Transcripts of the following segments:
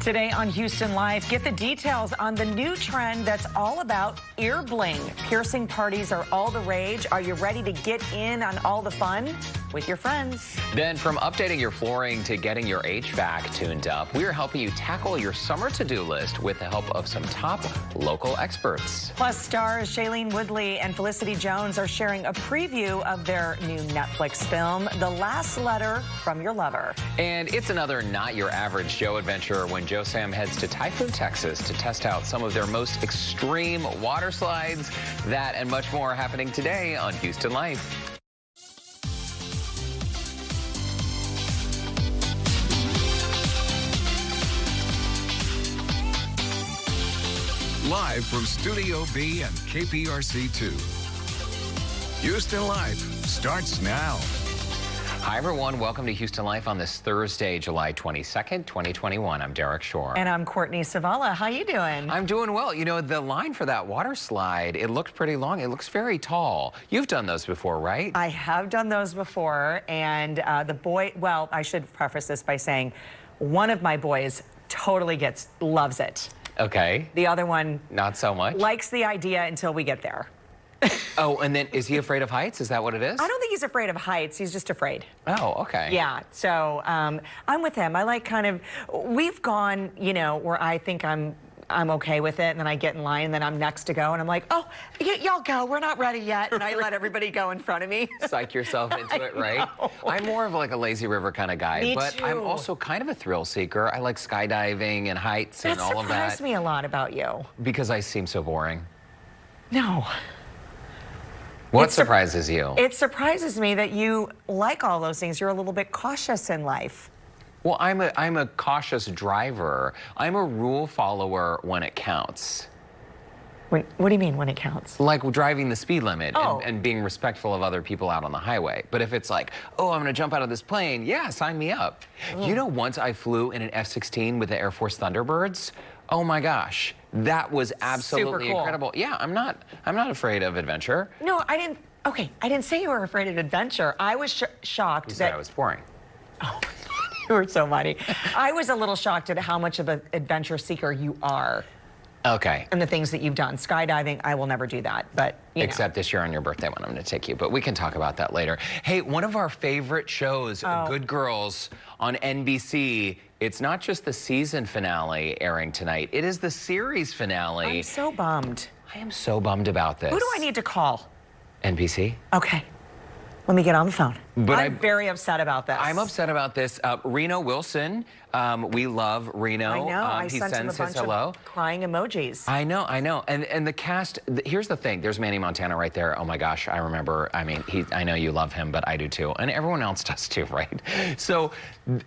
Today on Houston Life, get the details on the new trend that's all about ear bling. Piercing parties are all the rage. Are you ready to get in on all the fun with your friends? Then from updating your flooring to getting your HVAC tuned up, we are helping you tackle your summer to-do list with the help of some top local experts. Plus, stars Shailene Woodley and Felicity Jones are sharing a preview of their new Netflix film, The Last Letter from Your Lover. And it's another Not Your Average Joe adventure when Joe Sam heads to Typhoon Texas to test out some of their most extreme water slides. That and much more happening today on Houston Life. Live from Studio B and KPRC2. Houston Life starts now. Hi, everyone. Welcome to Houston Life on this Thursday, July 22nd, 2021. I'm Derek Shore. And I'm Courtney Savala. How you doing? I'm doing well. You know, the line for that water slide, it looked pretty long. It looks very tall. You've done those before, right? I have done those before. And the boy, well, I should preface this by saying one of my boys totally loves it. Okay. The other one, not so much. Likes the idea until we get there. Oh, and then is he afraid of heights? Is that what it is? I don't think he's afraid of heights. He's just afraid. Oh, okay. Yeah. So I'm with him. I like we've gone, you know, where I think I'm okay with it, and then I get in line, and then I'm next to go, and I'm like, oh, y'all go. We're not ready yet. And I let everybody go in front of me. Psych yourself into it, right? I'm more of like a lazy river kind of guy. Me but too. I'm also kind of a thrill seeker. I like skydiving and heights and all of that. That surprised me a lot about you. Because I seem so boring. No. What surprises you? It surprises me that you like all those things. You're a little bit cautious in life. Well, I'm a cautious driver. I'm a rule follower when it counts. What do you mean when it counts? Like driving the speed limit and being respectful of other people out on the highway. But if it's like, oh, I'm going to jump out of this plane, yeah, sign me up. You know, once I flew in an F-16 with the Air Force Thunderbirds, oh my gosh, that was absolutely incredible. Yeah, I'm not afraid of adventure. No, I didn't. Okay, I didn't say you were afraid of adventure. I was shocked You said I was boring. Oh, you were so funny. I was a little shocked at how much of an adventure seeker you are. Okay. And the things that you've done. Skydiving, I will never do that, but you Except this year on your birthday when I'm going to take you, but we can talk about that later. Hey, one of our favorite shows, Good Girls on NBC. It's not just the season finale airing tonight. It is the series finale. I'm so bummed. I am so bummed about this. Who do I need to call? NBC. Okay. Let me get on the phone. But I'm very upset about this. I'm upset about this. Reno Wilson, we love Reno. I know. I he sent him a bunch of crying emojis. I know. And the cast, here's the thing. There's Manny Montana right there. Oh my gosh, I remember. I mean, I know you love him, but I do too. And everyone else does too, right? So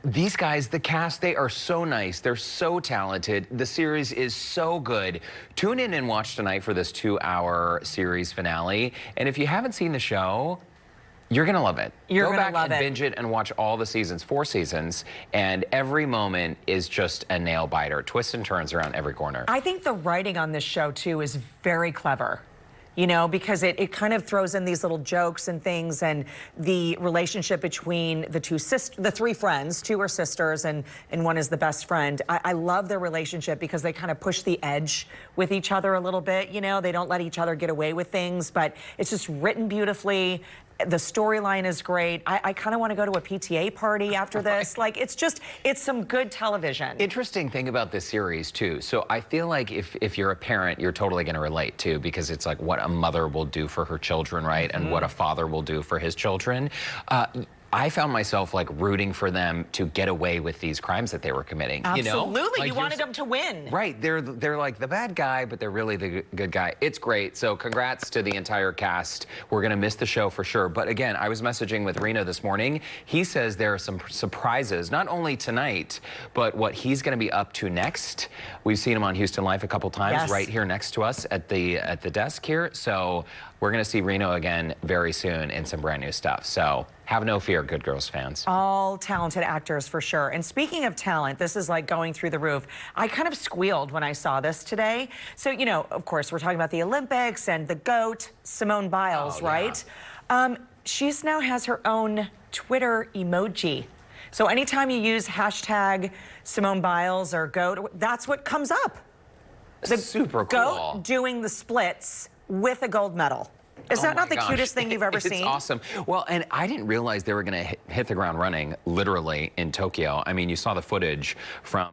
these guys, the cast, they are so nice. They're so talented. The series is so good. Tune in and watch tonight for this 2-hour series finale. And if you haven't seen the show, you're going to love it. You're going to love it. Go back and binge it and watch all the seasons, 4 seasons, and every moment is just a nail biter. Twists and turns around every corner. I think the writing on this show, too, is very clever. You know, because it kind of throws in these little jokes and things, and the relationship between the the 3 friends, 2 are sisters and one is the best friend. I love their relationship because they kind of push the edge with each other a little bit. You know, they don't let each other get away with things, but it's just written beautifully. The storyline is great. I kind of want to go to a PTA party after this. Like, it's some good television. Interesting thing about this series, too. So I feel like if you're a parent, you're totally going to relate, too, because it's like what a mother will do for her children, right? And what a father will do for his children. I found myself like rooting for them to get away with these crimes that they were committing. Absolutely, you know? Like, you wanted them to win. Right, they're like the bad guy, but they're really the good guy. It's great, so congrats to the entire cast. We're gonna miss the show for sure, but again, I was messaging with Reno this morning. He says there are some surprises, not only tonight, but what he's gonna be up to next. We've seen him on Houston Life a couple times, right here next to us at the desk here, so we're gonna see Reno again very soon in some brand new stuff. So have no fear, Good Girls fans. All talented actors for sure. And speaking of talent, this is like going through the roof. I kind of squealed when I saw this today. So, you know, of course, we're talking about the Olympics and the GOAT, Simone Biles, right? She now has her own Twitter emoji. So anytime you use hashtag Simone Biles or GOAT, that's what comes up. The super cool. GOAT doing the splits with a gold medal. Is that not the cutest thing you've ever seen? It's awesome. Well, and I didn't realize they were going to hit the ground running, literally, in Tokyo. I mean, you saw the footage from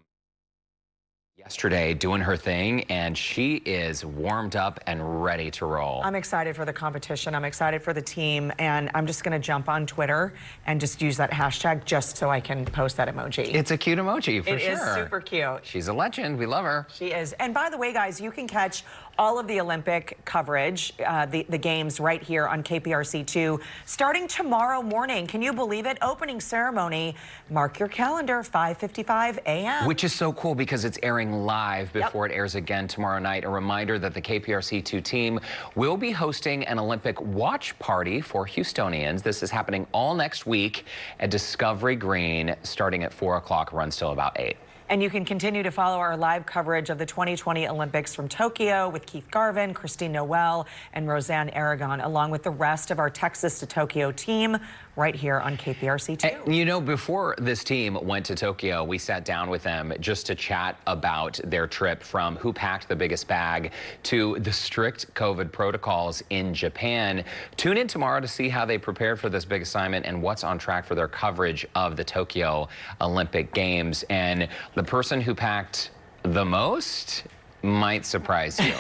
yesterday doing her thing, and she is warmed up and ready to roll. I'm excited for the competition. I'm excited for the team, and I'm just going to jump on Twitter and just use that hashtag just so I can post that emoji. It's a cute emoji, for sure. It is super cute. She's a legend. We love her. She is. And by the way, guys, you can catch all of the Olympic coverage, the games right here on KPRC2, starting tomorrow morning. Can you believe it? Opening ceremony. Mark your calendar, 5:55 a.m. Which is so cool because it's airing live before it airs again tomorrow night. A reminder that the KPRC2 team will be hosting an Olympic watch party for Houstonians. This is happening all next week at Discovery Green, starting at 4 o'clock, runs till about 8. And you can continue to follow our live coverage of the 2020 Olympics from Tokyo with Keith Garvin, Christine Noel, and Roseanne Aragon, along with the rest of our Texas to Tokyo team right here on KPRC2. And, you know, before this team went to Tokyo, we sat down with them just to chat about their trip, from who packed the biggest bag to the strict COVID protocols in Japan. Tune in tomorrow to see how they prepared for this big assignment and what's on track for their coverage of the Tokyo Olympic Games. And the person who packed the most might surprise you.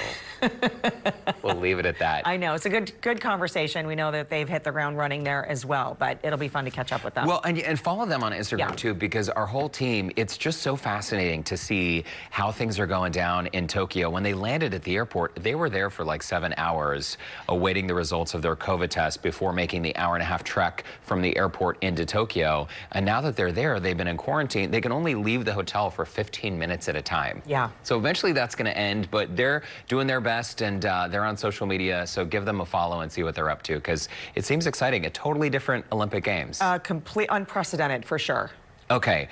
We'll leave it at that. I know. It's a good conversation. We know that they've hit the ground running there as well, but it'll be fun to catch up with them. Well, and follow them on Instagram, too, because our whole team, it's just so fascinating to see how things are going down in Tokyo. When they landed at the airport, they were there for like 7 hours awaiting the results of their COVID test before making the hour-and-a-half trek from the airport into Tokyo. And now that they're there, they've been in quarantine. They can only leave the hotel for 15 minutes at a time. Yeah. So eventually that's going to end, but they're doing their best, and they're on social media, so give them a follow and see what they're up to, because it seems exciting. A totally different Olympic Games. Complete unprecedented for sure. Okay.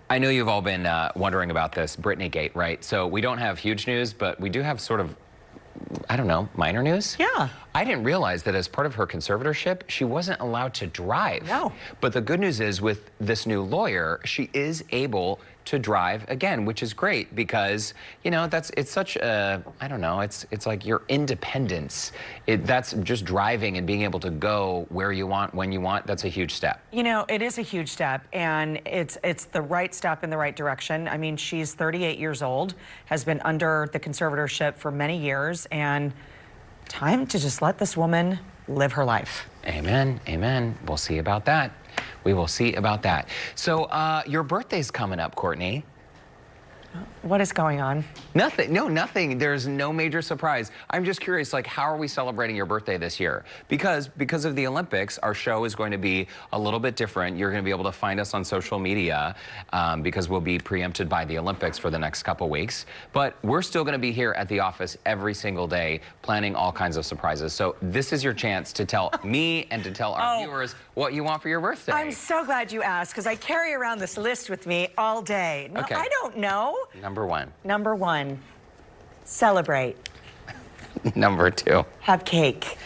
I know you've all been wondering about this Britney Gate, right? So we don't have huge news, but we do have sort of, I don't know, minor news? Yeah. I didn't realize that as part of her conservatorship, she wasn't allowed to drive. No. But the good news is, with this new lawyer, she is able to drive again, which is great, because, you know, it's such a, I don't know, it's like your independence. That's just driving and being able to go where you want, when you want. That's a huge step. You know, it is a huge step, and it's the right step in the right direction. I mean, she's 38 years old, has been under the conservatorship for many years, and time to just let this woman live her life. Amen. Amen. We'll see about that. We will see about that. So your birthday's coming up, Courtney. What is going on? Nothing. No, nothing. There's no major surprise. I'm just curious, like, how are we celebrating your birthday this year? Because of the Olympics, our show is going to be a little bit different. You're going to be able to find us on social media because we'll be preempted by the Olympics for the next couple weeks. But we're still going to be here at the office every single day, planning all kinds of surprises. So this is your chance to tell me and to tell our viewers what you want for your birthday. I'm so glad you asked, because I carry around this list with me all day. No, Okay. I don't know. Number one. Number one, celebrate. Number two. Have cake.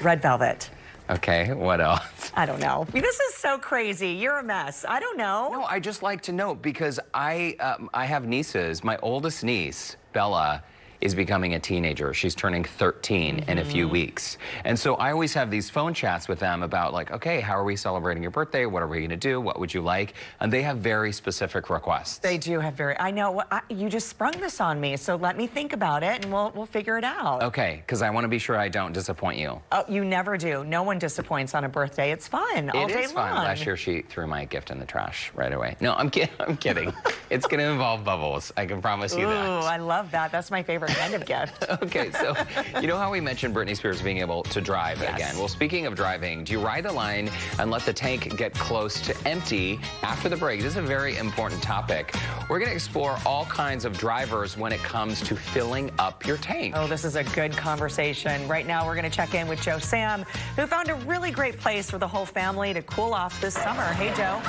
Red velvet. Okay, what else? I don't know. This is so crazy. You're a mess. I don't know. No, I just like to know, because I have nieces. My oldest niece, Bella, is becoming a teenager. She's turning 13 in a few weeks. And so I always have these phone chats with them about, like, okay, how are we celebrating your birthday? What are we gonna do? What would you like? And they have very specific requests. They do have I know, you just sprung this on me, so let me think about it and we'll figure it out. Okay, because I wanna be sure I don't disappoint you. Oh, you never do. No one disappoints on a birthday. It's fun all day long. It is fun. Last year she threw my gift in the trash right away. No, I'm kidding. It's gonna involve bubbles. I can promise you that. Ooh, I love that. That's my favorite kind of gift. Okay, so you know how we mentioned Britney Spears being able to drive again? Well, speaking of driving, do you ride the line and let the tank get close to empty after the break? This is a very important topic. We're going to explore all kinds of drivers when it comes to filling up your tank. Oh, this is a good conversation. Right now, we're going to check in with Joe Sam, who found a really great place for the whole family to cool off this summer. Hey, Joe.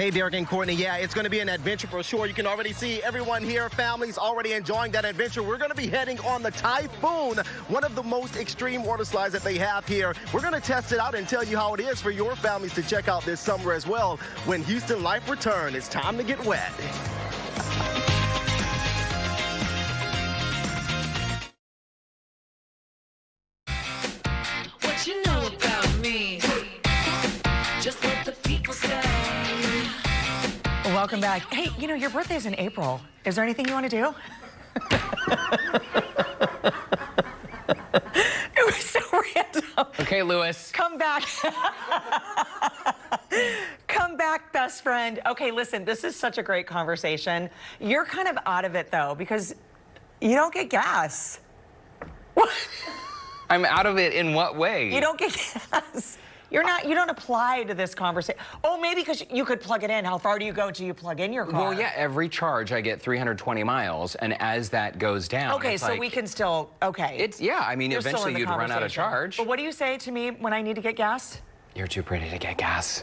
Hey, Derek and Courtney. Yeah, it's going to be an adventure for sure. You can already see everyone here, families already enjoying that adventure. We're going to be heading on the Typhoon, one of the most extreme water slides that they have here. We're going to test it out and tell you how it is for your families to check out this summer as well. When Houston Life returns, it's time to get wet. What you know about me? Just what the people say. Welcome back. Hey, you know, your birthday is in April. Is there anything you want to do? It was so random. Okay, Lewis. Come back. Come back, best friend. Okay, listen, this is such a great conversation. You're kind of out of it, though, because you don't get gas. I'm out of it in what way? You don't get gas. You don't apply to this conversation. Oh, maybe because you could plug it in. How far do you go till you plug in your car? Well, yeah, every charge I get 320 miles, and as that goes down, Okay, it's so like, we can still, okay. It's, yeah, I mean, You're still in eventually the you'd run out of conversation. charge. But what do you say to me when I need to get gas? You're too pretty to get gas.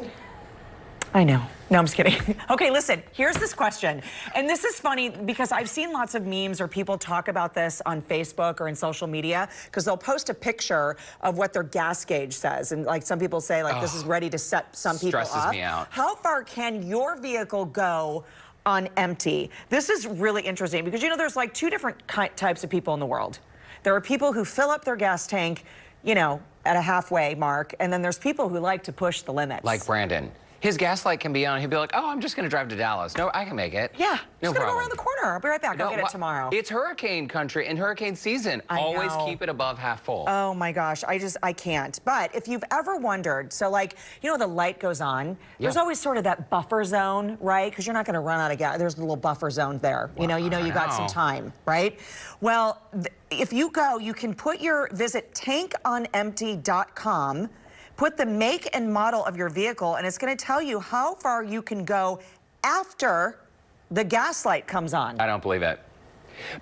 I know. No, I'm just kidding. Okay, listen, here's this question. And this is funny because I've seen lots of memes or people talk about this on Facebook or in social media because they'll post a picture of what their gas gauge says. And like some people say, like, this is ready to set some people Stresses off. me out. How far can your vehicle go on empty? This is really interesting because, you know, there's like two different types of people in the world. There are people who fill up their gas tank, you know, at a halfway mark. And then there's people who like to push the limits. Like Brandon. His gas light can be on. He'll be like, oh, I'm just going to drive to Dallas. No, I can make it. Yeah, No just gonna problem. go around the corner. I'll be right back. I'll get it tomorrow. It's hurricane country and hurricane season. I Always know. keep it above half full. Oh my gosh, I can't. But if you've ever wondered, so like, you know, the light goes on, there's always sort of that buffer zone, right? Because you're not gonna run out of gas. There's a little buffer zone there. You know you got some time, right? Well, if you go, you can visit tankonempty.com, put the make and model of your vehicle, and it's gonna tell you how far you can go after the gas light comes on. I don't believe it.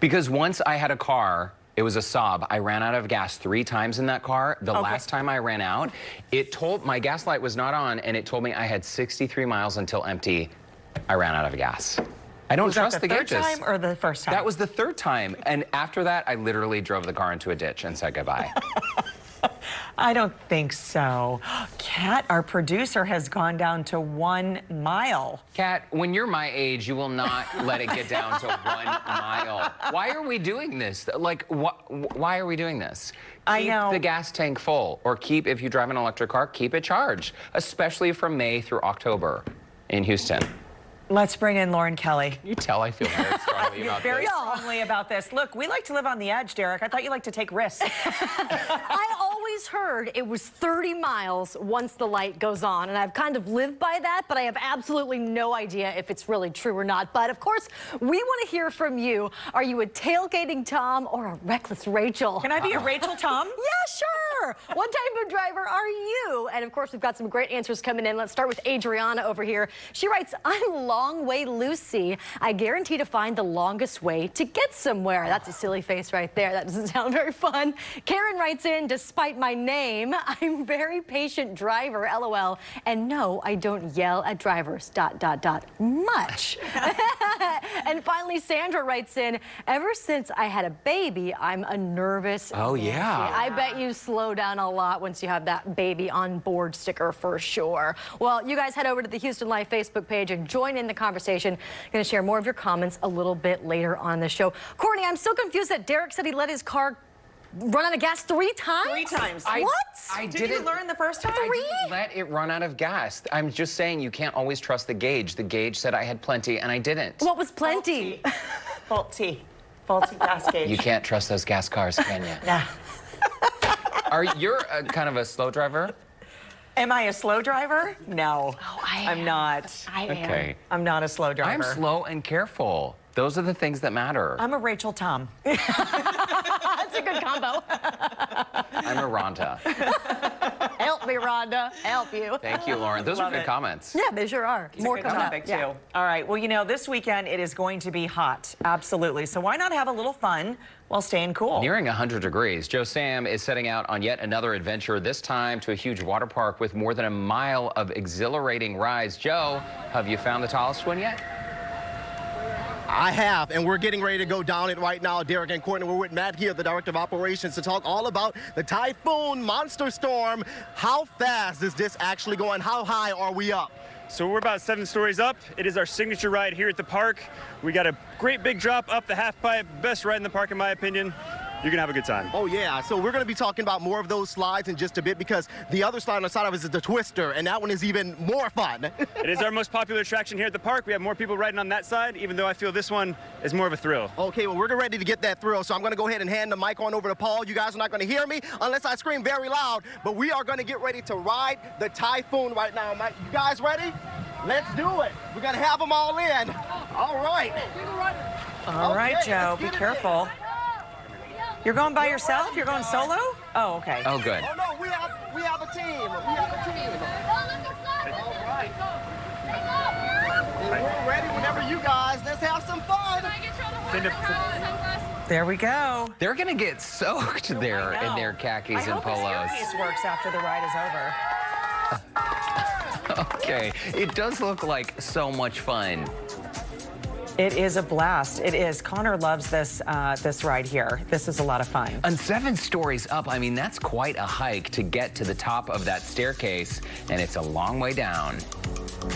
Because once I had a car, it was a Saab. I ran out of gas 3 times in that car. The last time I ran out, my gas light was not on, and it told me I had 63 miles until empty. I ran out of gas. I don't trust the gauges. Was that the third time or the first time? That was the 3rd time. And after that, I literally drove the car into a ditch and said goodbye. I don't think so. Kat, our producer, has gone down to 1 mile. Kat, when you're my age, you will not let it get down to 1 mile. Why are we doing this? Like, why are we doing this? I know. Keep the gas tank full, or if you drive an electric car, keep it charged, especially from May through October in Houston. Let's bring in Lauren Kelly. You tell I feel very strongly about Very this. strongly about this. Look, we like to live on the edge, Derek. I thought you liked to take risks. I always heard it was 30 miles once the light goes on, and I've kind of lived by that, but I have absolutely no idea if it's really true or not. But of course, we want to hear from you. Are you a tailgating Tom or a reckless Rachel? Can I be a Rachel Tom? Yeah, sure. What type of driver are you? And of course, we've got some great answers coming in. Let's start with Adriana over here. She writes, I'm long way Lucy. I guarantee to find the longest way to get somewhere. That's a silly face right there. That doesn't sound very fun. Karen writes in, despite my name, I'm very patient driver, LOL. And no, I don't yell at drivers, ... much. And finally, Sandra writes in, ever since I had a baby, I'm a nervous Nancy. I bet you slow down a lot once you have that baby on board sticker for sure. Well, you guys head over to the Houston Life Facebook page and join in the conversation. Going to share more of your comments a little bit later on the show. Courtney, I'm still confused that Derek said he let his car run out of gas 3 times? 3 times. What? Did you learn the first time? I didn't let it run out of gas. I'm just saying you can't always trust the gauge. The gauge said I had plenty, and I didn't. What was plenty? Faulty gas gauge. You can't trust those gas cars, can you? Nah. You're kind of a slow driver? Am I a slow driver? No. Oh, I I'm am. not. I am. Okay. I'm not a slow driver. I'm slow and careful. Those are the things that matter. I'm a Rachel Tom. That's a good combo. I'm a Rhonda. Help me, Rhonda. Help you. Thank you, Lauren. Those are good comments. Yeah, they sure are. More coming up. Topic too. All right. Well, you know, this weekend it is going to be hot. Absolutely. So why not have a little fun while staying cool? Nearing 100 degrees. Joe Sam is setting out on yet another adventure, this time to a huge water park with more than a mile of exhilarating rides. Joe, have you found the tallest one yet? I have, and we're getting ready to go down it right now. Derek and Courtney, we're with Matt here, the Director of Operations, to talk all about the Typhoon Monster Storm. How fast is this actually going? How high are we up? So we're about 7 stories up. It is our signature ride here at the park. We got a great big drop up the half pipe. Best ride in the park, in my opinion. You're gonna have a good time. Oh yeah, so we're gonna be talking about more of those slides in just a bit, because the other slide on the side of us is the Twister, and that one is even more fun. It is our most popular attraction here at the park. We have more people riding on that side, even though I feel this one is more of a thrill. Okay, well, we're ready to get that thrill, so I'm gonna go ahead and hand the mic on over to Paul. You guys are not gonna hear me unless I scream very loud, but we are gonna get ready to ride the Typhoon right now. You guys ready? Let's do it. We're gonna have them all in. All right. All right, Okay, Joe. let's Be get it careful. You're going by yourself? You're going solo? Oh, okay. Oh, good. Oh no, we have a team. We have a team. All right. And we're ready whenever you guys. Let's have some fun. There we go. They're going to get soaked there in their khakis and I hope his polos. earpiece works after the ride is over. Okay, it does look like so much fun. It is a blast. It is. Connor loves this this ride here. This is a lot of fun. And 7 stories up, I mean, that's quite a hike to get to the top of that staircase, and it's a long way down.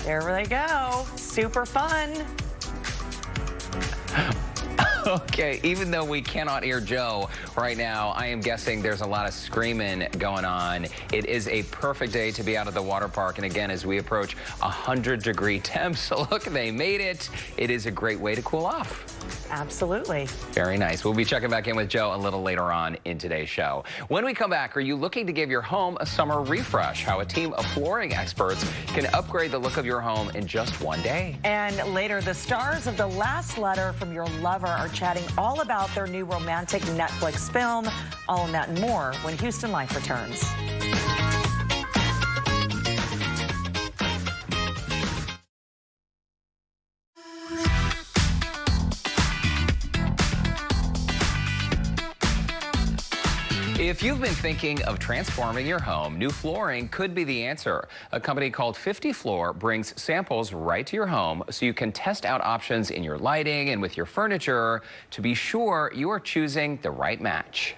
There they go. Super fun. Okay, even though we cannot hear Joe right now, I am guessing there's a lot of screaming going on. It is a perfect day to be out of the water park. And again, as we approach 100-degree temps, look, they made it. It is a great way to cool off. Absolutely. Very nice. We'll be checking back in with Joe a little later on in today's show. When we come back, are you looking to give your home a summer refresh? How a team of flooring experts can upgrade the look of your home in just one day. And later, the stars of The Last Letter from Your Lover are chatting all about their new romantic Netflix film. All of that and more when Houston Life returns. If you've been thinking of transforming your home, new flooring could be the answer. A company called 50 Floor brings samples right to your home so you can test out options in your lighting and with your furniture to be sure you are choosing the right match.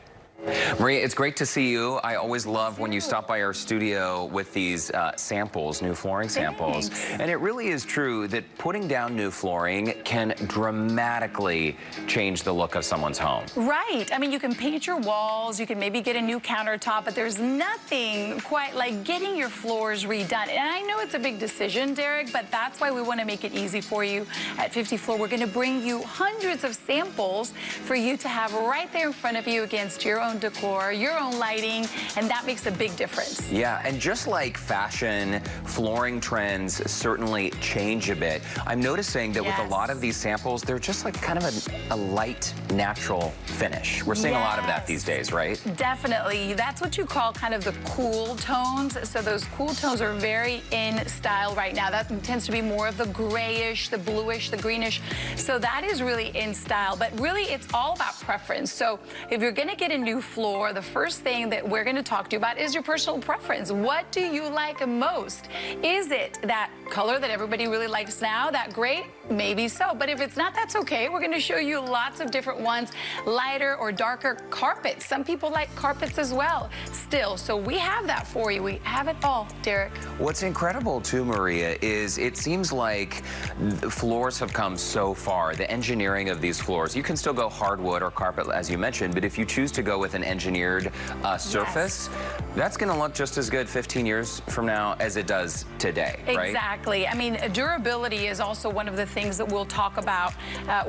Maria, it's great to see you. I always love when you stop by our studio with these samples, new flooring samples. Thanks. And it really is true that putting down new flooring can dramatically change the look of someone's home. Right. I mean, you can paint your walls, you can maybe get a new countertop, but there's nothing quite like getting your floors redone. And I know it's a big decision, Derek, but that's why we want to make it easy for you at 50 Floor. We're going to bring you hundreds of samples for you to have right there in front of you against your own decor, your own lighting, and that makes a big difference. Yeah, and just like fashion, flooring trends certainly change a bit. I'm noticing that with a lot of these samples, they're just like kind of a light, natural finish. We're seeing a lot of that these days, right? Definitely. That's what you call kind of the cool tones. So those cool tones are very in style right now. That tends to be more of the grayish, the bluish, the greenish. So that is really in style. But really, it's all about preference. So if you're going to get a new floor, the first thing that we're going to talk to you about is your personal preference. What do you like most? Is it that color that everybody really likes now, that gray? Maybe so. But if it's not, that's okay. We're going to show you lots of different ones, lighter or darker carpets. Some people like carpets as well still. So we have that for you. We have it all, Derek. What's incredible too, Maria, is it seems like the floors have come so far. The engineering of these floors, you can still go hardwood or carpet, as you mentioned, but if you choose to go with an engineered surface, that's going to look just as good 15 years from now as it does today, right? Exactly. I mean, durability is also one of the things that we'll talk about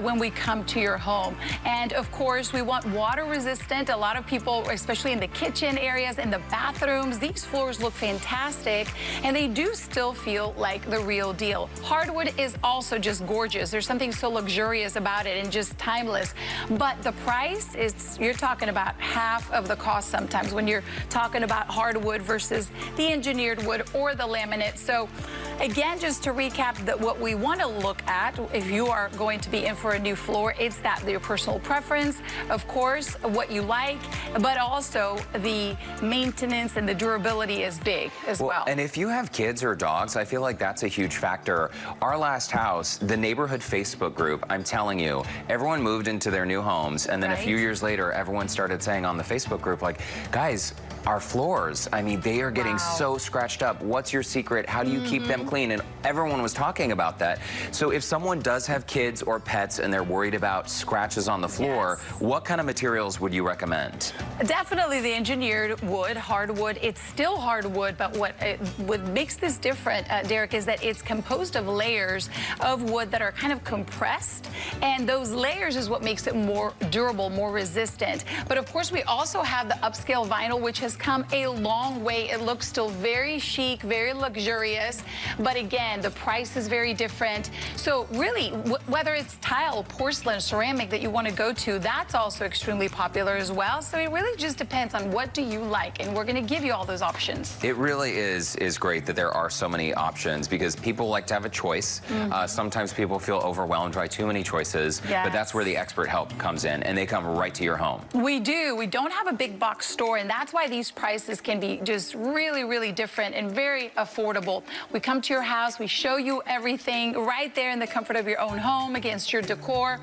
when we come to your home. And of course, we want water resistant. A lot of people, especially in the kitchen areas, in the bathrooms, these floors look fantastic, and they do still feel like the real deal. Hardwood is also just gorgeous. There's something so luxurious about it and just timeless. But the price is, you're talking about half of the cost sometimes when you're talking about hardwood versus the engineered wood or the laminate. So again, just to recap, that what we want to look at if you are going to be in for a new floor, it's that your personal preference, of course, what you like, but also the maintenance and the durability is big as well. And if you have kids or dogs, I feel like that's a huge factor. Our last house, the neighborhood Facebook group, I'm telling you, everyone moved into their new homes, and then a few years later, everyone started saying on the Facebook group, like, guys, our floors, I mean, they are getting so scratched up. What's your secret? How do you keep them clean? And everyone was talking about that. So if someone does have kids or pets and they're worried about scratches on the floor, what kind of materials would you recommend? Definitely the engineered wood, hardwood. It's still hardwood, but what makes this different, Derek, is that it's composed of layers of wood that are kind of compressed, and those layers is what makes it more durable, more resistant. But of course, we also have the upscale vinyl, which has come a long way. It looks still very chic, very luxurious, but again, the price is very different. So really, whether it's tile, porcelain, ceramic that you want to go to, that's also extremely popular as well. So it really just depends on what do you like, and we're going to give you all those options. It really is great that there are so many options, because people like to have a choice. Sometimes people feel overwhelmed by too many choices, but that's where the expert help comes in, and they come right to your home. We do. We don't have a big box store, and that's why these prices can be just really, really different and very affordable. We come to your house, we show you everything right there in the comfort of your own home against your decor,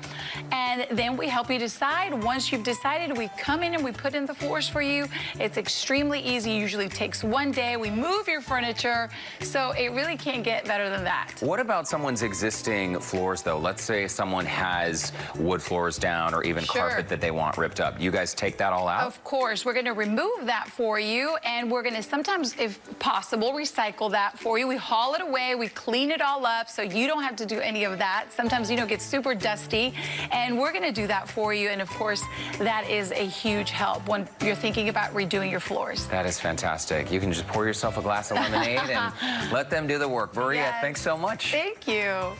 and then we help you decide. Once you've decided, we come in and we put in the floors for you. It's extremely easy. Usually takes one day. We move your furniture, so it really can't get better than that. What about someone's existing floors, though? Let's say someone has wood floors down or even carpet that they want ripped up. You guys take that all out? Of course. We're going to remove that for you, and we're going to sometimes, if possible, recycle that for you. We haul it away. We clean it all up, so you don't have to do any of that. Sometimes, you know, it gets super dusty, and we're going to do that for you. And of course, that is a huge help when you're thinking about redoing your floors. That is fantastic. You can just pour yourself a glass of lemonade and let them do the work. Maria, thanks so much. Thank you.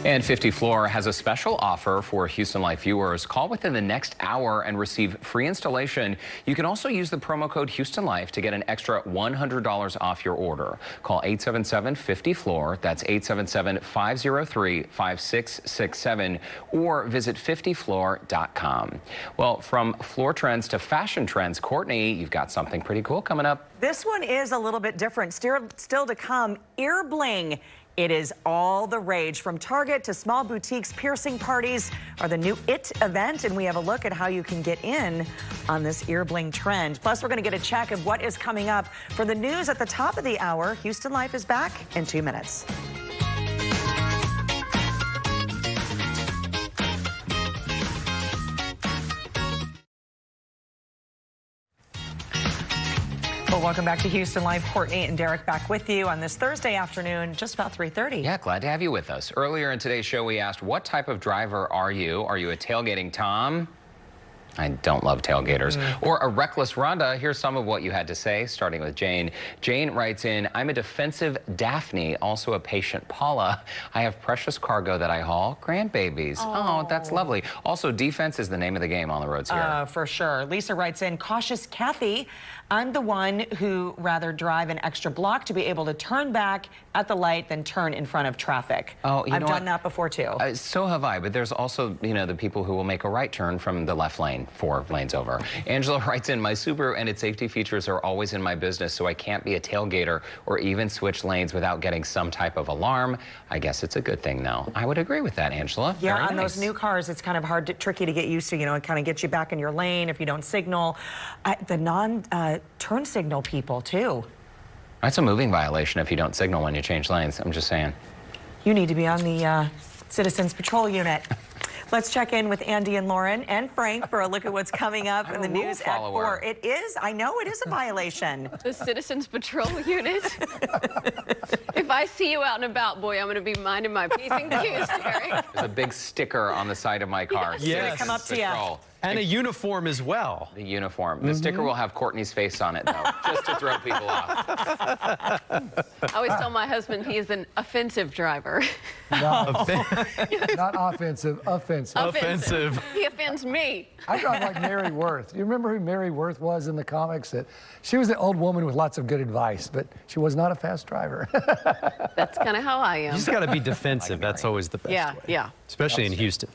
And 50 Floor has a special offer for Houston Life viewers. Call within the next hour and receive free installation. You can also use the promo code Houston Life to get an extra $100 off your order. Call 877-50-FLOOR. That's 877-503-5667, or visit 50floor.com. Well, from floor trends to fashion trends, Courtney, you've got something pretty cool coming up. This one is a little bit different. Still to come, ear bling. It is all the rage. From Target to small boutiques, piercing parties are the new IT event, and we have a look at how you can get in on this ear bling trend. Plus, we're going to get a check of what is coming up for the news at the top of the hour. Houston Life is back in 2 minutes. Well, welcome back to Houston Live. Courtney and Derek back with you on this Thursday afternoon, just about 3:30. Yeah, glad to have you with us. Earlier in today's show, we asked, what type of driver are you? Are you a tailgating Tom? I don't love tailgaters. Or a reckless Rhonda. Here's some of what you had to say, starting with Jane. Jane writes in, I'm a defensive Daphne, also a patient Paula. I have precious cargo that I haul, grandbabies. Oh, that's lovely. Also, defense is the name of the game on the roads here. For sure. Lisa writes in, cautious Kathy. I'm the one who rather drive an extra block to be able to turn back at the light than turn in front of traffic. Oh, I've done that before too. So have I, but there's also, you know, the people who will make a right turn from the left lane, 4 lanes over. Angela writes in, my Subaru and its safety features are always in my business, so I can't be a tailgater or even switch lanes without getting some type of alarm. I guess it's a good thing, though. I would agree with that, Angela. Yeah, Very on nice. those new cars, it's kind of tricky to get used to. You know, it kind of gets you back in your lane if you don't signal. The non-turn signal people, too. That's a moving violation if you don't signal when you change lanes. I'm just saying. You need to be on the Citizens Patrol Unit. Let's check in with Andy and Lauren and Frank for a look at what's coming up in the news at 4. It is, I know it is a violation. The Citizens Patrol Unit. If I see you out and about, boy, I'm going to be minding my P's and Q's, Terry. There's a big sticker on the side of my car. Yes. Come up to you. And a uniform as well. The uniform. The sticker will have Courtney's face on it, though, just to throw people off. I always tell my husband he is an offensive driver. Not offensive, offensive. Offensive. He offends me. I drive like Mary Worth. You remember who Mary Worth was in the comics? That she was an old woman with lots of good advice, but she was not a fast driver. That's kind of how I am. You just got to be defensive. That's always the best way. Yeah. Especially in Houston.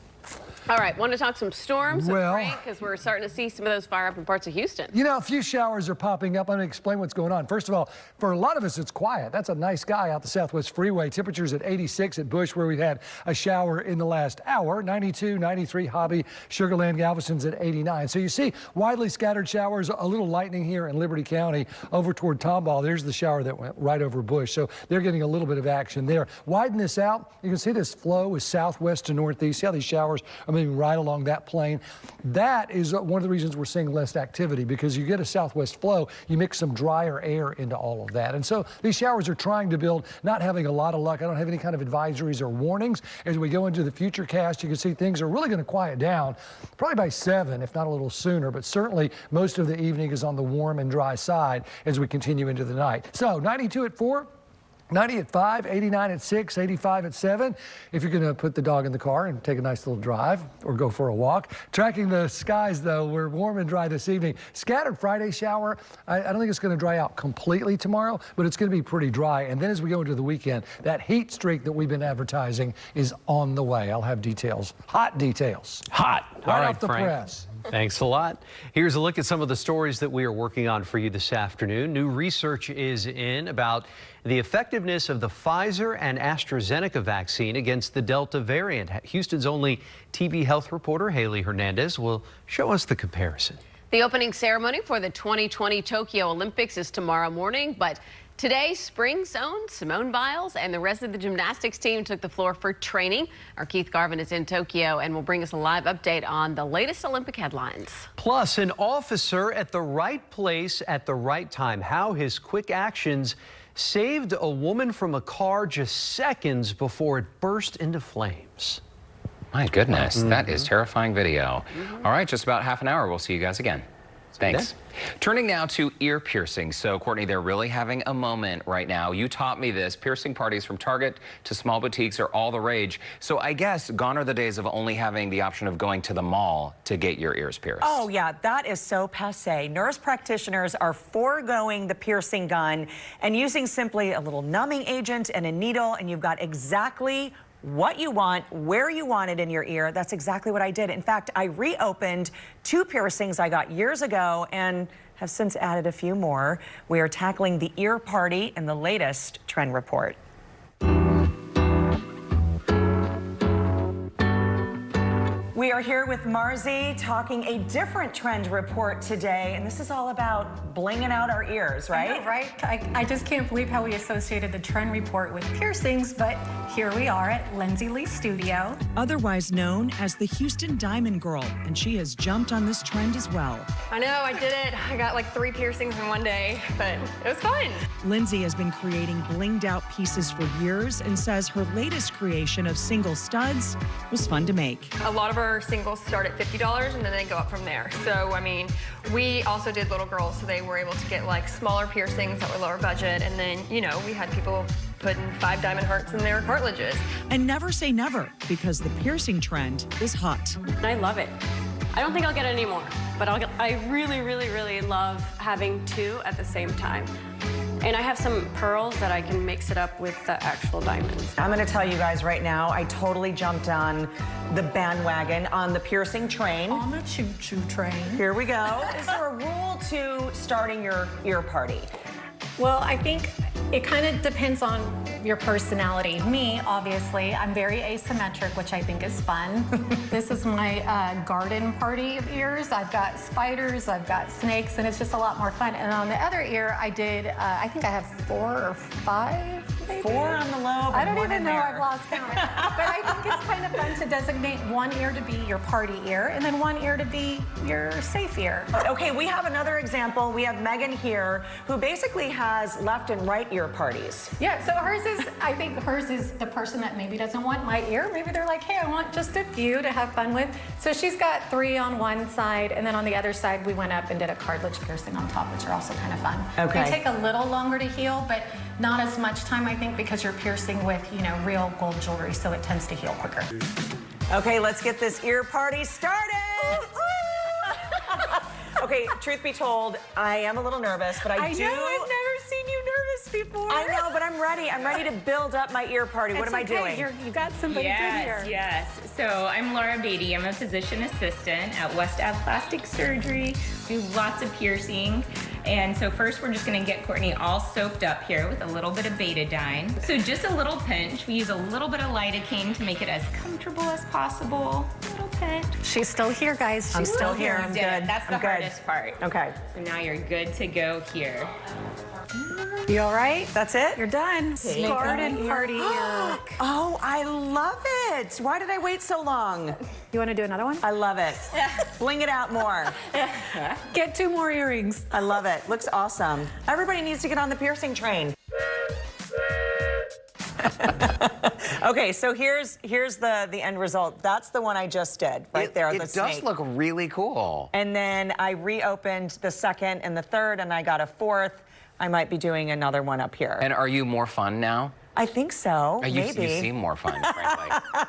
All right, want to talk some storms with Well, Frank, because we're starting to see some of those fire up in parts of Houston. You know, a few showers are popping up. I'm going to explain what's going on. First of all, for a lot of us, it's quiet. That's a nice guy out the Southwest Freeway. Temperatures at 86 at Bush, where we've had a shower in the last hour. 92, 93, Hobby, Sugar Land, Galveston's at 89. So you see widely scattered showers, a little lightning here in Liberty County over toward Tomball. There's the shower that went right over Bush. So they're getting a little bit of action there. Widen this out. You can see this flow is southwest to northeast. See how these showers are moving right along that plane. That is one of the reasons we're seeing less activity, because you get a southwest flow, you mix some drier air into all of that. And so these showers are trying to build, not having a lot of luck. I don't have any kind of advisories or warnings. As we go into the future cast, you can see things are really going to quiet down probably by 7, if not a little sooner, but certainly most of the evening is on the warm and dry side as we continue into the night. So 92 at 4. 90 at 5, 89 at 6, 85 at 7. If you're going to put the dog in the car and take a nice little drive or go for a walk. Tracking the skies, though, we're warm and dry this evening. Scattered Friday shower. I don't think it's going to dry out completely tomorrow, but it's going to be pretty dry. And then as we go into the weekend, that heat streak that we've been advertising is on the way. I'll have details. Hot details. Hot. All right, off the Frank. press. Thanks a lot. Here's a look at some of the stories that we are working on for you this afternoon. New research is in about the effectiveness of the Pfizer and AstraZeneca vaccine against the Delta variant. Houston's only TV health reporter, Haley Hernandez, will show us the comparison. The opening ceremony for the 2020 Tokyo Olympics is tomorrow morning, but today, Spring Zone, Simone Biles, and the rest of the gymnastics team took the floor for training. Our Keith Garvin is in Tokyo and will bring us a live update on the latest Olympic headlines. Plus, an officer at the right place at the right time. How his quick actions saved a woman from a car just seconds before it burst into flames. My goodness, that is terrifying video. All right, just about half an hour. We'll see you guys again. Thanks. Turning now to ear piercing. So, Courtney, they're really having a moment right now. You taught me this. Piercing parties from Target to small boutiques are all the rage. So I guess gone are the days of only having the option of going to the mall to get your ears pierced. Oh, yeah, that is so passé. Nurse practitioners are foregoing the piercing gun and using simply a little numbing agent and a needle, and you've got exactly what you want, where you want it in your ear. That's exactly what I did. In fact, I reopened 2 piercings I got years ago and have since added a few more. We are tackling the ear party in the latest trend report. We are here with Marzi talking a different trend report today, and this is all about blinging out our ears, right? I know, right? I just can't believe how we associated the trend report with piercings, but here we are at Lindsay Lee's studio. Otherwise known as the Houston Diamond Girl, and she has jumped on this trend as well. I know, I did it. I got like 3 piercings in one day, but it was fun. Lindsay has been creating blinged out pieces for years and says her latest creation of single studs was fun to make. A lot of our singles start at $50 and then they go up from there. So, I mean, we also did little girls, so they were able to get like smaller piercings that were lower budget. And then, you know, we had people putting 5 diamond hearts in their cartilages. And never say never, because the piercing trend is hot. I love it. I don't think I'll get it anymore, but I really, really, really love having 2 at the same time. And I have some pearls that I can mix it up with the actual diamonds. I'm going to tell you guys right now, I totally jumped on the bandwagon on the piercing train. On the choo-choo train. Here we go. Is there a rule to starting your ear party? Well, I think it kind of depends on your personality. Me, obviously, I'm very asymmetric, which I think is fun. This is my garden party of ears. I've got spiders, I've got snakes, and it's just a lot more fun. And on the other ear, I did, I think I have 4 or 5 4 on the lobe. I don't and 1 even in know, there. I've lost count. But I think it's kind of fun to designate one ear to be your party ear and then one ear to be your safe ear. Okay, we have another example. We have Megan here who basically has left and right ear parties. Yeah, so hers is, I think hers is the person that maybe doesn't want my ear. Maybe they're like, hey, I want just a few to have fun with. So she's got 3 on one side, and then on the other side, we went up and did a cartilage piercing on top, which are also kind of fun. Okay. They take a little longer to heal, but not as much time, I think, because you're piercing with, you know, real gold jewelry, so it tends to heal quicker. Okay, let's get this ear party started. Okay, truth be told, I am a little nervous, but I do. know, I've never seen you nervous before. I know, but I'm ready. I'm ready to build up my ear party. What am I doing? You got somebody good here. Yes. So I'm Laura Beatty. I'm a physician assistant at West Ave Plastic Surgery. Do lots of piercing. And so first we're just gonna get Courtney all soaked up here with a little bit of betadine. So just a little pinch. We use a little bit of lidocaine to make it as comfortable as possible. A little pinch. She's still here, guys. I'm still here. I'm You good. did it. That's the I'm good. hardest part. Okay. So now you're good to go here. You all right? That's it? You're done. Garden party ear. Oh, I love it. Why did I wait so long? You want to do another one? I love it. Bling it out more. Get 2 more earrings. I love it. Looks awesome. Everybody needs to get on the piercing train. Okay, so here's the end result. That's the one I just did right there. It the does snake. look really cool. And then I reopened the second and the third, and I got a 4th. I might be doing another one up here. And are you more fun now? I think so, You maybe. seem more fun, frankly.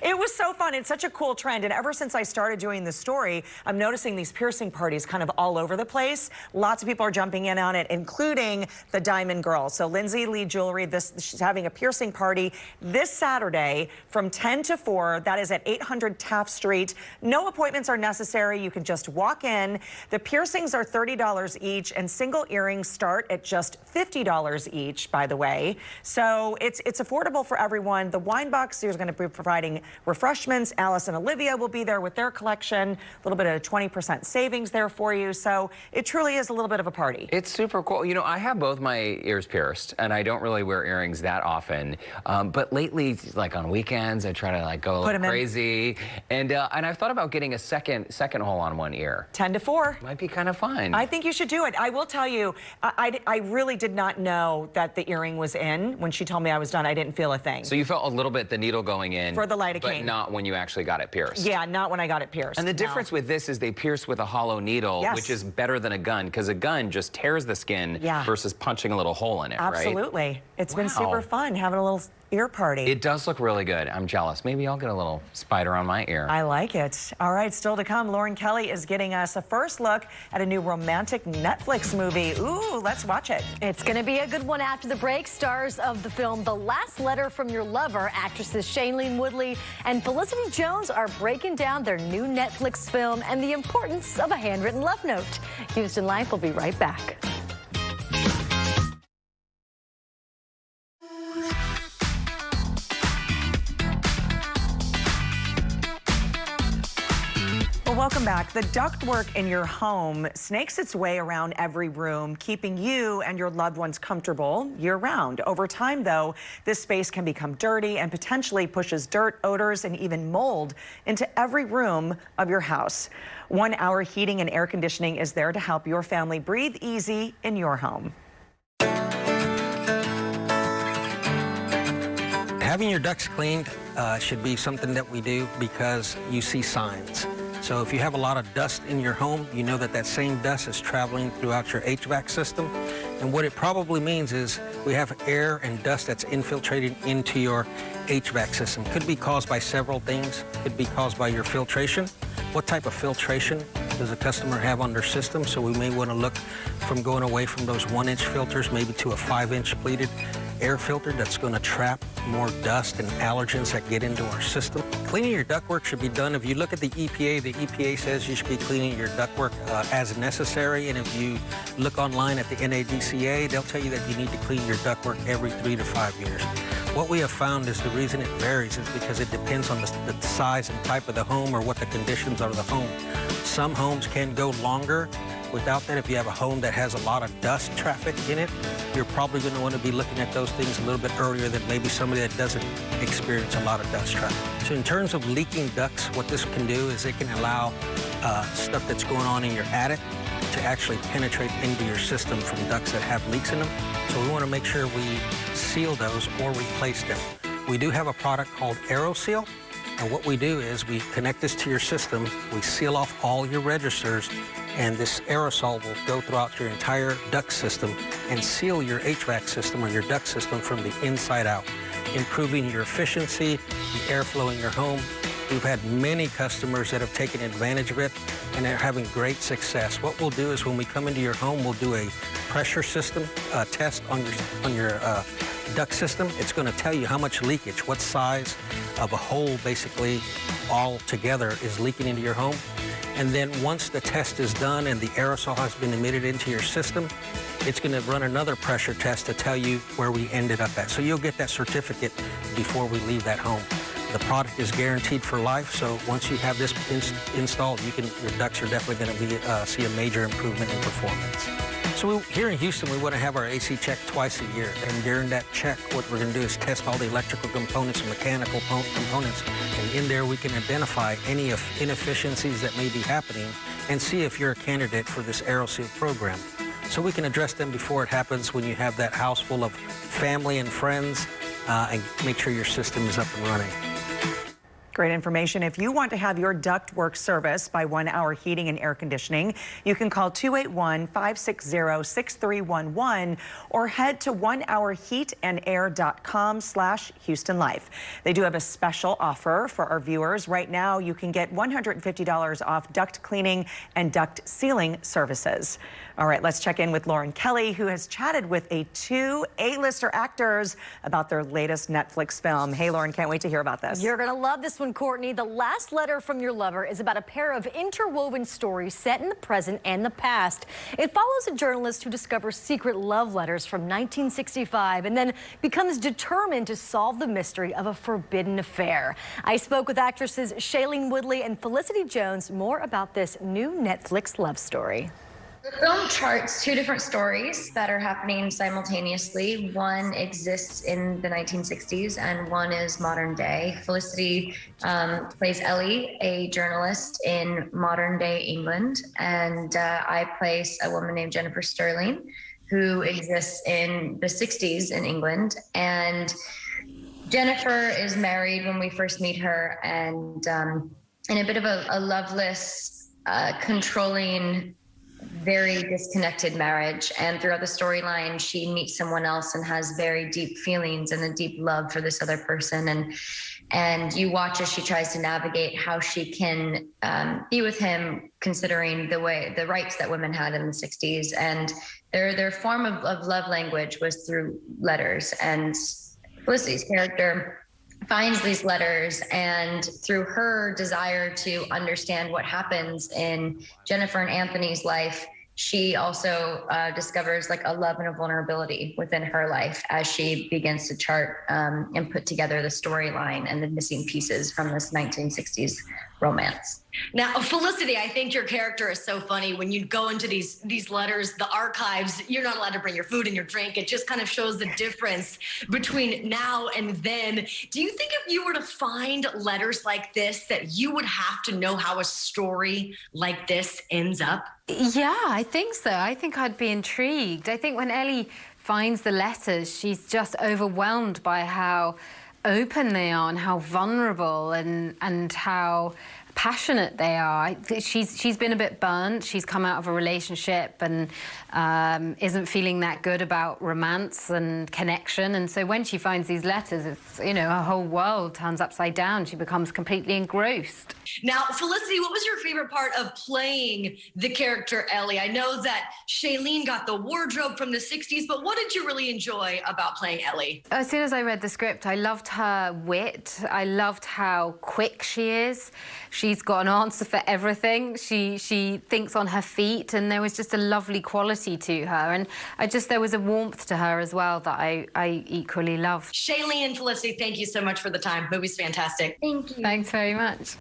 It was so fun. It's such a cool trend. And ever since I started doing this story, I'm noticing these piercing parties kind of all over the place. Lots of people are jumping in on it, including the Diamond Girl. So Lindsay Lee Jewelry, she's having a piercing party this Saturday from 10 to 4. That is at 800 Taft Street. No appointments are necessary. You can just walk in. The piercings are $30 each, and single earrings start at just $50 each, by the way. So it's affordable for everyone. The Wine Box is going to be providing refreshments. Alice and Olivia will be there with their collection. A little bit of 20% savings there for you. So it truly is a little bit of a party. It's super cool. You know, I have both my ears pierced, and I don't really wear earrings that often. But lately, like on weekends, I try to like go a little crazy. And I've thought about getting a second hole on one ear. 10 to 4. Might be kind of fun. I think you should do it. I will tell you, I really did not know that the earring was in. When she told me I was done, I didn't feel a thing. So you felt a little bit the needle going in. For the lidocaine. But not when you actually got it pierced. Yeah, not when I got it pierced. And the difference with this is they pierce with a hollow needle, Yes. which is better than a gun, because a gun just tears the skin versus punching a little hole in it, right? Absolutely. It's been super fun having a little ear party. It does look really good. I'm jealous. Maybe I'll get a little spider on my ear. I like it. All right, still to come, Lauren Kelly is getting us a first look at a new romantic Netflix movie. Ooh, let's watch it. It's going to be a good one after the break. Stars of the film The Last Letter from Your Lover, actresses Shailene Woodley and Felicity Jones are breaking down their new Netflix film and the importance of a handwritten love note. Houston Life will be right back. Well, welcome back. The ductwork in your home snakes its way around every room, keeping you and your loved ones comfortable year-round. Over time, though, this space can become dirty and potentially pushes dirt, odors, and even mold into every room of your house. 1 Hour Heating and Air Conditioning is there to help your family breathe easy in your home. Having your ducts cleaned should be something that we do because you see signs. So if you have a lot of dust in your home, you know that that same dust is traveling throughout your HVAC system. And what it probably means is we have air and dust that's infiltrated into your HVAC system. Could be caused by several things. Could be caused by your filtration. What type of filtration does a customer have on their system? So we may want to look from going away from those 1-inch filters maybe to a 5-inch pleated air filter that's going to trap more dust and allergens that get into our system. Cleaning your ductwork should be done. If you look at the EPA says you should be cleaning your ductwork as necessary. And if you look online at the NADCA, they'll tell you that you need to clean your ductwork every 3 to 5 years. What we have found is the reason it varies is because it depends on the size and type of the home or what the conditions are of the home. Some homes can go longer. Without that, if you have a home that has a lot of dust traffic in it, you're probably going to want to be looking at those things a little bit earlier than maybe somebody that doesn't experience a lot of dust traffic. So in terms of leaking ducts, what this can do is it can allow stuff that's going on in your attic to actually penetrate into your system from ducts that have leaks in them. So we want to make sure we seal those or replace them. We do have a product called AeroSeal. And what we do is we connect this to your system, we seal off all your registers, and this aerosol will go throughout your entire duct system and seal your HVAC system or your duct system from the inside out, improving your efficiency, the airflow in your home. We've had many customers that have taken advantage of it, and they're having great success. What we'll do is when we come into your home, we'll do a pressure system test on your duct system. It's going to tell you how much leakage, what size of a hole basically all together is leaking into your home. And then once the test is done and the aerosol has been emitted into your system, it's going to run another pressure test to tell you where we ended up at. So you'll get that certificate before we leave that home. The product is guaranteed for life, so once you have this installed, your ducts are definitely going to see a major improvement in performance. So here in Houston, we want to have our AC checked twice a year. And during that check, what we're going to do is test all the electrical components and mechanical components. And in there, we can identify any inefficiencies that may be happening and see if you're a candidate for this AeroSeal program. So we can address them before it happens when you have that house full of family and friends and make sure your system is up and running. Great information. If you want to have your ductwork serviced by 1 Hour Heating and Air Conditioning, you can call 281-560-6311 or head to onehourheatandair.com/HoustonLife. They do have a special offer for our viewers. Right now, you can get $150 off duct cleaning and duct sealing services. All right, let's check in with Lauren Kelly, who has chatted with two A-lister actors about their latest Netflix film. Hey, Lauren, can't wait to hear about this. You're going to love this one, Courtney. The Last Letter from Your Lover is about a pair of interwoven stories set in the present and the past. It follows a journalist who discovers secret love letters from 1965 and then becomes determined to solve the mystery of a forbidden affair. I spoke with actresses Shailene Woodley and Felicity Jones more about this new Netflix love story. The film charts two different stories that are happening simultaneously. One exists in the 1960s and one is modern day. Felicity plays Ellie, a journalist in modern day England, and I place a woman named Jennifer Sterling, who exists in the 60s in England. And Jennifer is married when we first meet her, and in a bit of a loveless, controlling, very disconnected marriage. And throughout the storyline, she meets someone else and has very deep feelings and a deep love for this other person. And you watch as she tries to navigate how she can be with him, considering the rights that women had in the 60s. And their form of love language was through letters. And Felicity's character finds these letters, and through her desire to understand what happens in Jennifer and Anthony's life, she also discovers like a love and a vulnerability within her life as she begins to chart and put together the storyline and the missing pieces from this 1960s romance. Now, Felicity, I think your character is so funny. When you go into these letters, the archives, you're not allowed to bring your food and your drink. It just kind of shows the difference between now and then. Do you think if you were to find letters like this, that you would have to know how a story like this ends up? Yeah, I think so. I think I'd be intrigued. I think when Ellie finds the letters, she's just overwhelmed by how open they are and how vulnerable and how passionate they are. She's been a bit burnt. She's come out of a relationship and isn't feeling that good about romance and connection. And so when she finds these letters, it's, you know, her whole world turns upside down. She becomes completely engrossed. Now, Felicity, what was your favorite part of playing the character Ellie? I know that Shailene got the wardrobe from the 60s, but what did you really enjoy about playing Ellie? As soon as I read the script, I loved her wit. I loved how quick she is. she's got an answer for everything. She thinks on her feet, and there was just a lovely quality to her. And there was a warmth to her as well that I equally loved. Shailene and Felicity, thank you so much for the time. Movie's fantastic. Thank you. Thanks very much.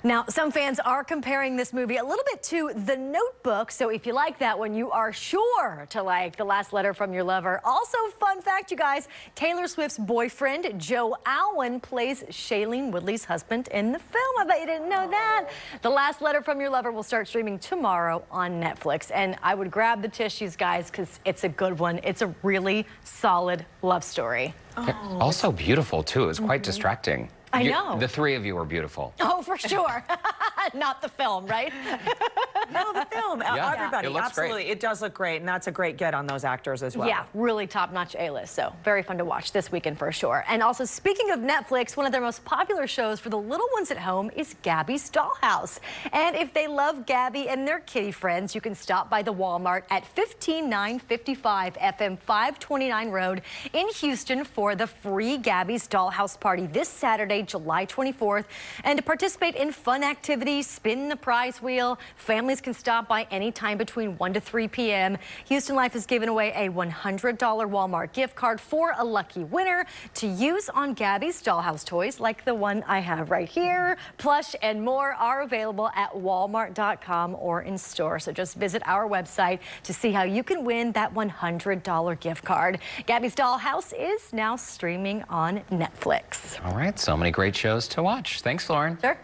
Now, some fans are comparing this movie a little bit to The Notebook, so if you like that one, you are sure to like The Last Letter from Your Lover. Also, fun fact, you guys, Taylor Swift's boyfriend, Joe Alwyn, plays Shailene Woodley's husband in the film. I bet you didn't know that. The Last Letter from Your Lover will start streaming tomorrow on Netflix, and I would grab the tissues, guys, because it's a good one. It's a really solid love story. Oh. Also beautiful, too. It was quite distracting. I know. The three of you were beautiful. Oh, for sure. Not the film, right? No, the film. Yeah, Everybody, it looks absolutely. great. It does look great, and that's a great get on those actors as well. Yeah, really top-notch A-list, so very fun to watch this weekend for sure. And also, speaking of Netflix, one of their most popular shows for the little ones at home is Gabbys Dollhouse. And if they love Gabby and their kitty friends, you can stop by the Walmart at 15955 FM 529 Road in Houston for the free Gabbys Dollhouse party this Saturday, July 24th. And to participate in fun activities, spin the prize wheel, families can stop by anytime between 1 to 3 p.m. Houston Life has given away a $100 Walmart gift card for a lucky winner to use on Gabby's Dollhouse toys like the one I have right here. Plush and more are available at walmart.com or in store. So just visit our website to see how you can win that $100 gift card. Gabby's Dollhouse is now streaming on Netflix. All right, so many great shows to watch. Thanks, Lauren. Sure.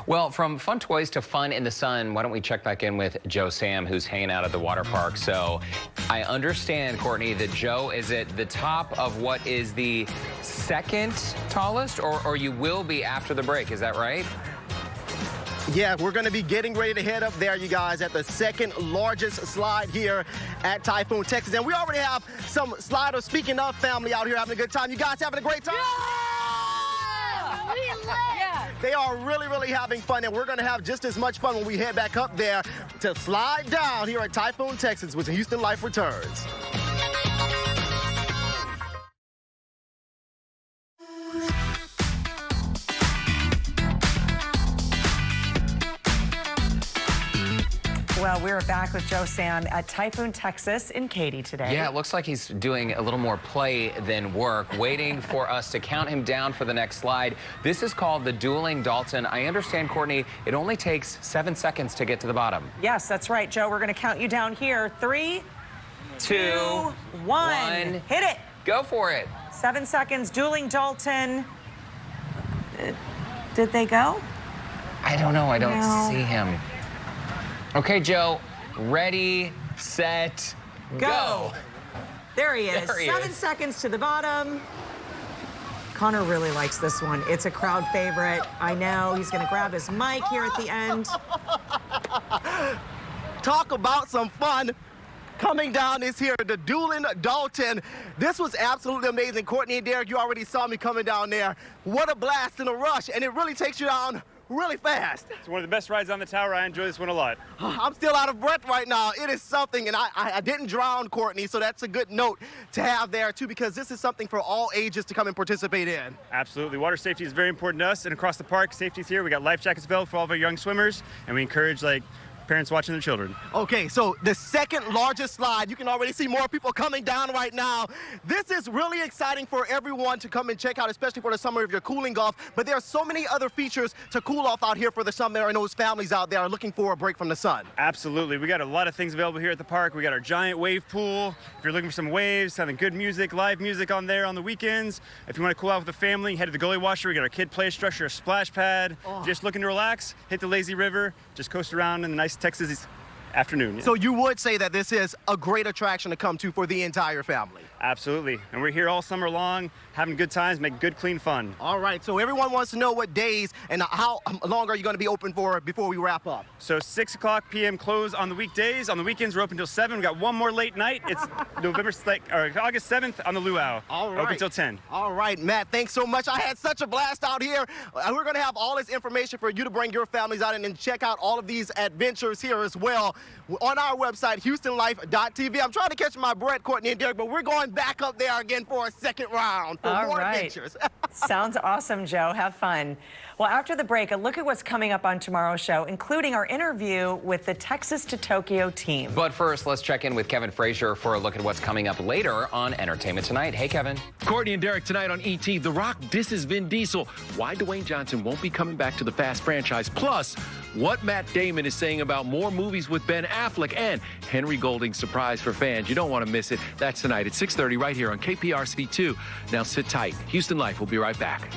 Well, from fun toys to fun in the sun, why don't we check back in with Joe Sam, who's hanging out at the water park. So I understand, Courtney, that Joe is at the top of what is the second tallest, or you will be after the break. Is that right? Yeah, we're going to be getting ready to head up there, you guys, at the second largest slide here at Typhoon Texas. And we already have some sliders, speaking of family, out here having a good time. You guys having a great time? Yeah. They are really, really having fun, and we're going to have just as much fun when we head back up there to slide down here at Typhoon Texas with Houston Life returns. Well, we're back with Joe Sam at Typhoon Texas in Katy today. Yeah, it looks like he's doing a little more play than work, waiting for us to count him down for the next slide. This is called the Dueling Dalton. I understand, Courtney, it only takes 7 seconds to get to the bottom. Yes, that's right, Joe. We're going to count you down here. 3, 2, 1. Hit it. Go for it. 7 seconds. Dueling Dalton. Did they go? I don't know. I don't No. see him. Okay, Joe. Ready, set, go. There he is. There he 7 is. seconds to the bottom. Connor really likes this one. It's a crowd favorite. I know. He's going to grab his mic here at the end. Talk about some fun. Coming down is here, the Dueling Dalton. This was absolutely amazing. Courtney and Derek, you already saw me coming down there. What a blast and a rush, and it really takes you down really fast. It's one of the best rides on the tower. I enjoy this one a lot. I'm still out of breath right now. It is something, and I didn't drown, Courtney, so that's a good note to have there, too, because this is something for all ages to come and participate in. Absolutely. Water safety is very important to us, and across the park, safety's here. We got life jackets available for all of our young swimmers, and we encourage, parents watching their children. Okay, so the second largest slide, you can already see more people coming down right now. This is really exciting for everyone to come and check out, especially for the summer if you're cooling off. But there are so many other features to cool off out here for the summer, and those families out there are looking for a break from the sun. Absolutely. We got a lot of things available here at the park. We got our giant wave pool. If you're looking for some waves, having good music, live music on there on the weekends. If you want to cool out with the family, head to the Gully Washer. We got our kid play structure, a splash pad. Just looking to relax, hit the lazy river, just coast around in the nice Texas afternoon. Yeah. So you would say that this is a great attraction to come to for the entire family? Absolutely. And we're here all summer long, having good times, making good, clean fun. All right, so everyone wants to know what days and how long are you going to be open for before we wrap up? So 6 o'clock p.m. close on the weekdays. On the weekends, we're open until 7. We got one more late night. It's August 7th on the Luau. All right. Open until 10. All right, Matt, thanks so much. I had such a blast out here. We're going to have all this information for you to bring your families out and check out all of these adventures here as well. on our website, HoustonLife.tv. I'm trying to catch my breath, Courtney and Derek, but we're going back up there again for a second round for more adventures. Sounds awesome, Joe. Have fun. Well, after the break, a look at what's coming up on tomorrow's show, including our interview with the Texas to Tokyo team. But first, let's check in with Kevin Frazier for a look at what's coming up later on Entertainment Tonight. Hey, Kevin. Courtney and Derek tonight on ET. The Rock disses Vin Diesel. Why Dwayne Johnson won't be coming back to the Fast franchise. Plus, what Matt Damon is saying about more movies with Ben Affleck and Henry Golding's surprise for fans. You don't want to miss it. That's tonight at 6:30 right here on KPRC2. Now sit tight. Houston Life will be right back.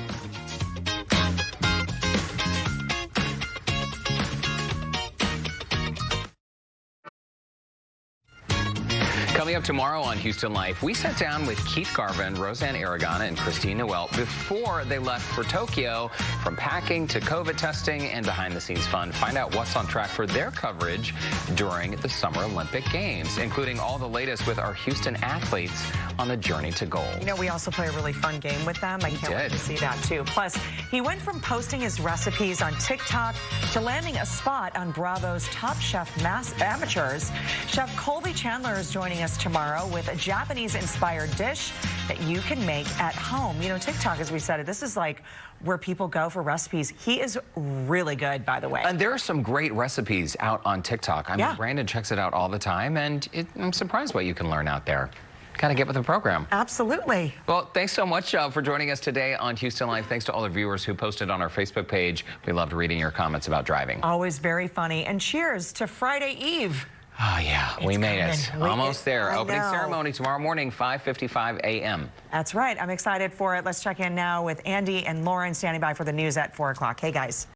Coming up tomorrow on Houston Life, we sat down with Keith Garvin, Roseanne Aragon, and Christine Noel before they left for Tokyo. From packing to COVID testing and behind-the-scenes fun, find out what's on track for their coverage during the Summer Olympic Games, including all the latest with our Houston athletes on the journey to gold. You know, we also play a really fun game with them. I can't wait to see that, too. Plus, he went from posting his recipes on TikTok to landing a spot on Bravo's Top Chef Amateurs. Chef Colby Chandler is joining us tomorrow with a Japanese-inspired dish that you can make at home. You know, TikTok, as we said, this is like where people go for recipes. He is really good, by the way. And there are some great recipes out on TikTok. I mean, Brandon checks it out all the time, and I'm surprised what you can learn out there. Gotta get with the program. Absolutely. Well, thanks so much for joining us today on Houston Life. Thanks to all the viewers who posted on our Facebook page. We loved reading your comments about driving. Always very funny. And cheers to Friday Eve. Oh, yeah, we made it. Almost there. I Opening know. ceremony tomorrow morning, 5:55 a.m. That's right. I'm excited for it. Let's check in now with Andy and Lauren standing by for the news at 4 o'clock. Hey, guys.